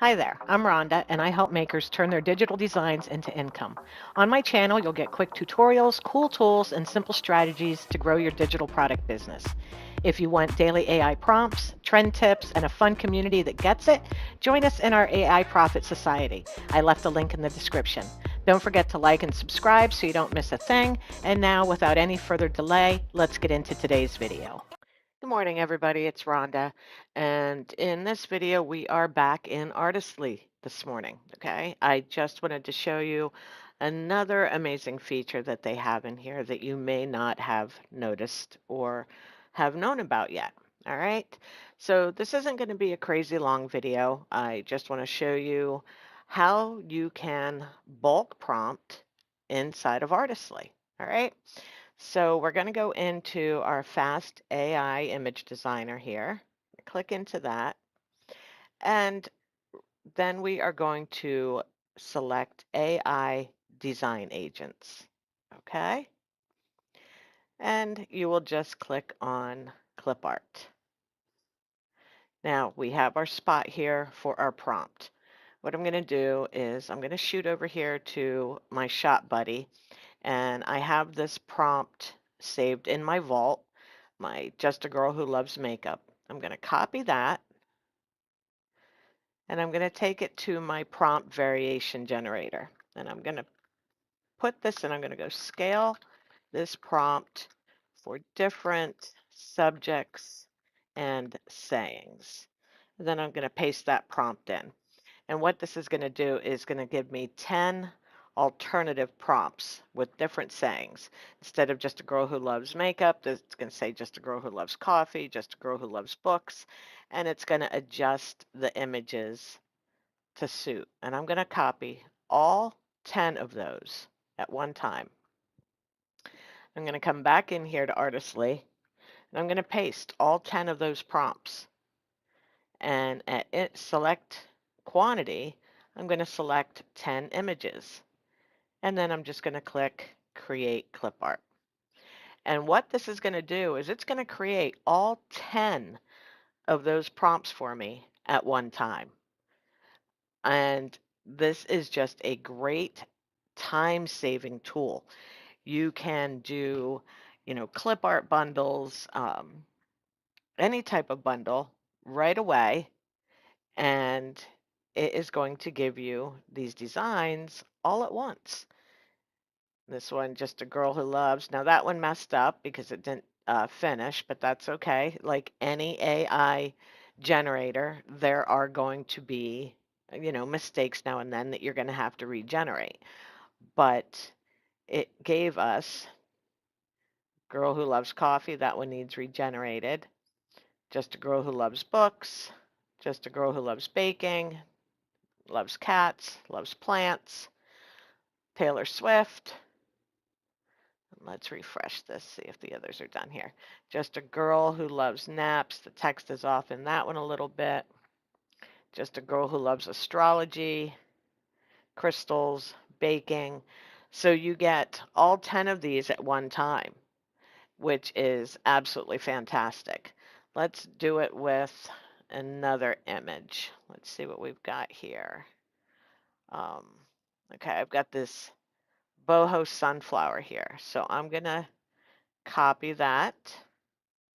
Hi there, I'm Rhonda, and I help makers turn their digital designs into income. On my channel, you'll get quick tutorials, cool tools, and simple strategies to grow your digital product business. If you want daily AI prompts, trend tips, and a fun community that gets it, join us in our AI Profit Society. I left a link in the description. Don't forget to like and subscribe so you don't miss a thing. And now, without any further delay, let's get into today's video. Good morning, everybody. It's Rhonda. And in this video, we are back in Artistly this morning. Okay. I just wanted to show you another amazing feature that they have in here that you may not have noticed or have known about yet. All right. So this isn't going to be a crazy long video. I just want to show you how you can bulk prompt inside of Artistly. All right. So we're going to go into our Fast AI Image Designer here. Click into that. And then we are going to select AI Design Agents. Okay. And you will just click on clipart. Now we have our spot here for our prompt. What I'm going to do is I'm going to shoot over here to my shop buddy, and I have this prompt saved in my vault, my Just a Girl Who Loves Makeup. I'm going to copy that, and I'm going to take it to my prompt variation generator. And I'm going to put this, and I'm going to go scale this prompt for different subjects and sayings. And then I'm going to paste that prompt in. And what this is going to do is going to give me 10 alternative prompts with different sayings. Instead of just a girl who loves makeup, it's going to say just a girl who loves coffee, just a girl who loves books, and it's going to adjust the images to suit. And I'm going to copy all 10 of those at one time. I'm going to come back in here to Artistly, and I'm going to paste all 10 of those prompts. And at select quantity, I'm going to select 10 images. And then I'm just going to click Create Clip Art. And what this is going to do is it's going to create all 10 of those prompts for me at one time. And this is just a great time-saving tool. You can do, clip art bundles, any type of bundle right away, and it is going to give you these designs all at once. This one, Just a Girl Who Loves. Now that one messed up because it didn't finish, but that's okay. Like any AI generator, there are going to be, mistakes now and then that you're going to have to regenerate. But it gave us Girl Who Loves Coffee. That one needs regenerated. Just a Girl Who Loves Books. Just a Girl Who Loves Baking. Loves cats. Loves plants. Taylor Swift. Let's refresh this, see if the others are done here. Just a Girl Who Loves Naps. The text is off in that one a little bit. Just a Girl Who Loves Astrology, crystals, baking. So you get all 10 of these at one time, which is absolutely fantastic. Let's do it with another image. Let's see what we've got here. Um, okay, I've got this boho sunflower here. So I'm going to copy that.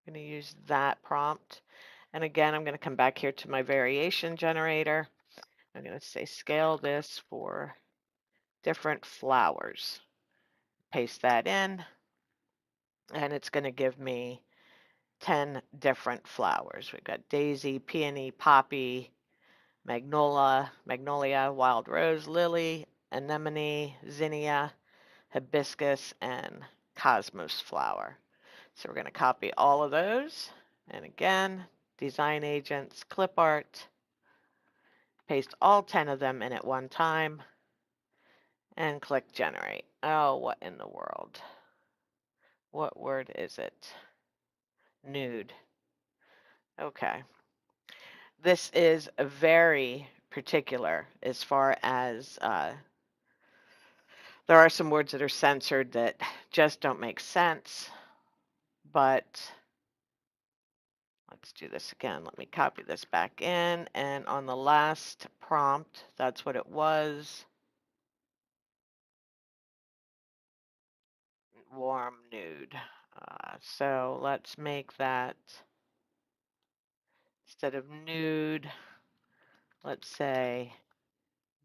I'm going to use that prompt. And again, I'm going to come back here to my variation generator. I'm going to say scale this for different flowers. Paste that in, and it's going to give me 10 different flowers. We've got daisy, peony, poppy, magnolia, wild rose, lily, anemone, zinnia, hibiscus, and cosmos flower. So we're going to copy all of those. And again, design agents, clip art, paste all 10 of them in at one time, and click generate. Oh, what in the world? What word is it? Nude. Okay. This is very particular as far as there are some words that are censored that just don't make sense, but Let's do this again. Let me copy this back in. And on the last prompt, that's what it was. Warm nude. So let's make that, instead of nude, let's say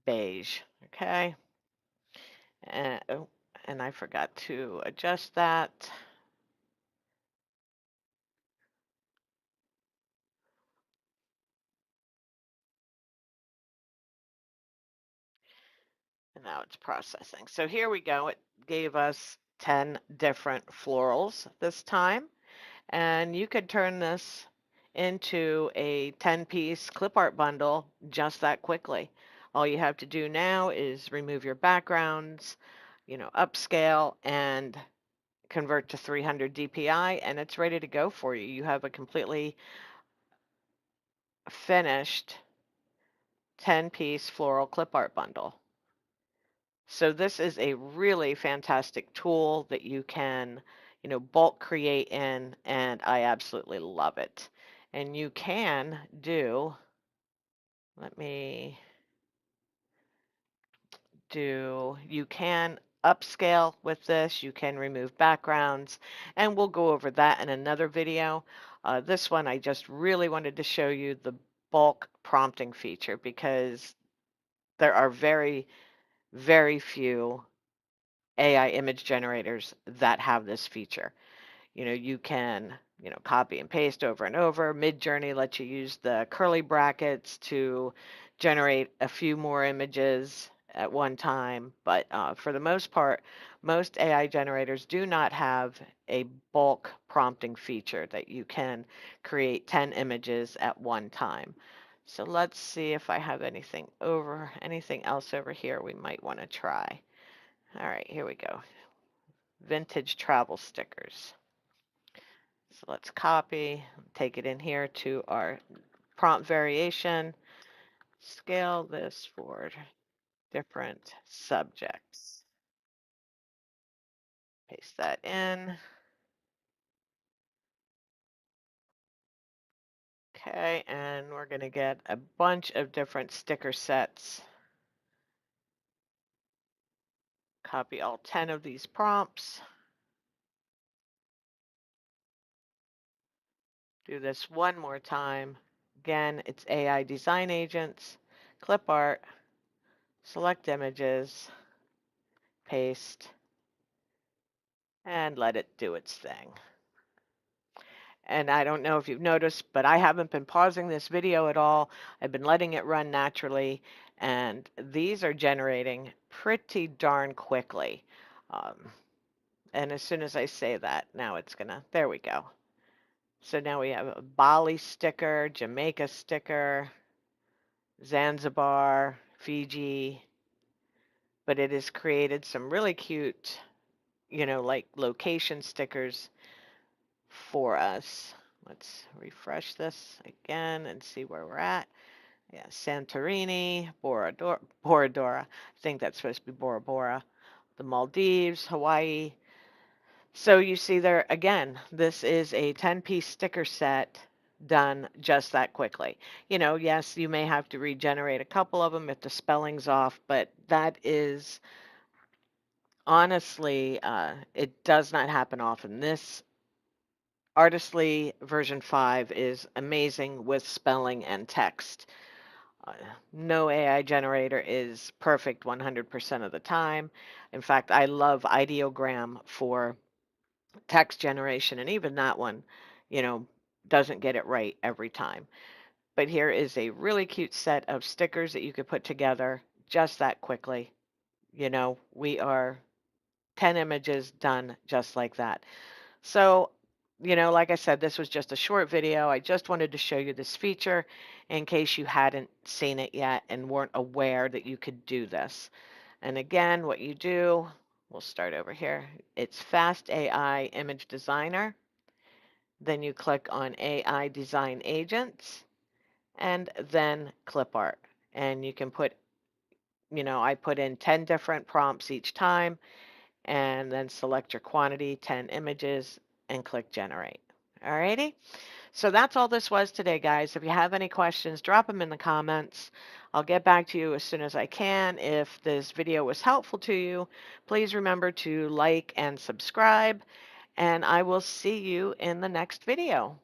beige. Okay. And, oh, and I forgot to adjust that. And now it's processing. So here we go. It gave us 10 different florals this time. And you could turn this into a 10-piece clip art bundle just that quickly. All you have to do now is remove your backgrounds, upscale and convert to 300 DPI, and it's ready to go for you. You have a completely finished 10-piece floral clip art bundle. So this is a really fantastic tool that you can, bulk create in, and I absolutely love it. And you can do, let me do, you can upscale with this, you can remove backgrounds, and we'll go over that in another video. This one, I just really wanted to show you the bulk prompting feature because there are very, very few AI image generators that have this feature. You can, copy and paste over and over. Midjourney lets you use the curly brackets to generate a few more images at one time. But for the most part, most AI generators do not have a bulk prompting feature that you can create 10 images at one time. So let's see if I have anything else over here we might want to try. All right, here we go. Vintage travel stickers. So let's copy, take it in here to our prompt variation, scale this for different subjects. Paste that in. Okay, and we're going to get a bunch of different sticker sets. Copy all 10 of these prompts. Do this one more time. Again, it's AI design agents, clip art, select images, paste, and let it do its thing. And I don't know if you've noticed, but I haven't been pausing this video at all. I've been letting it run naturally, and these are generating pretty darn quickly. And as soon as I say that, now it's gonna, there we go. So now we have a Bali sticker, Jamaica sticker, Zanzibar, Fiji, but it has created some really cute, like location stickers for us. Let's refresh this again and see where we're at. Yeah, Santorini, Bora Dora. I think that's supposed to be Bora Bora. The Maldives, Hawaii. So you see there again, this is a 10-piece sticker set done just that quickly. Yes, you may have to regenerate a couple of them if the spelling's off, but that is honestly, it does not happen often. This Artistly version 5 is amazing with spelling and text. Uh, no AI generator is perfect 100% of the time. In fact, I love ideogram for text generation, and even that one, you know, doesn't get it right every time. But here is a really cute set of stickers that you could put together just that quickly. We are 10 images done just like that. So, like I said, this was just a short video. I just wanted to show you this feature in case you hadn't seen it yet and weren't aware that you could do this. And again, what you do, we'll start over here. It's Fast AI Image Designer. Then you click on AI Design Agents and then Clip Art. And you can put, I put in 10 different prompts each time and then select your quantity, 10 images, and click generate. Alrighty. So that's all this was today, guys. If you have any questions, drop them in the comments. I'll get back to you as soon as I can. If this video was helpful to you, please remember to like and subscribe, and I will see you in the next video.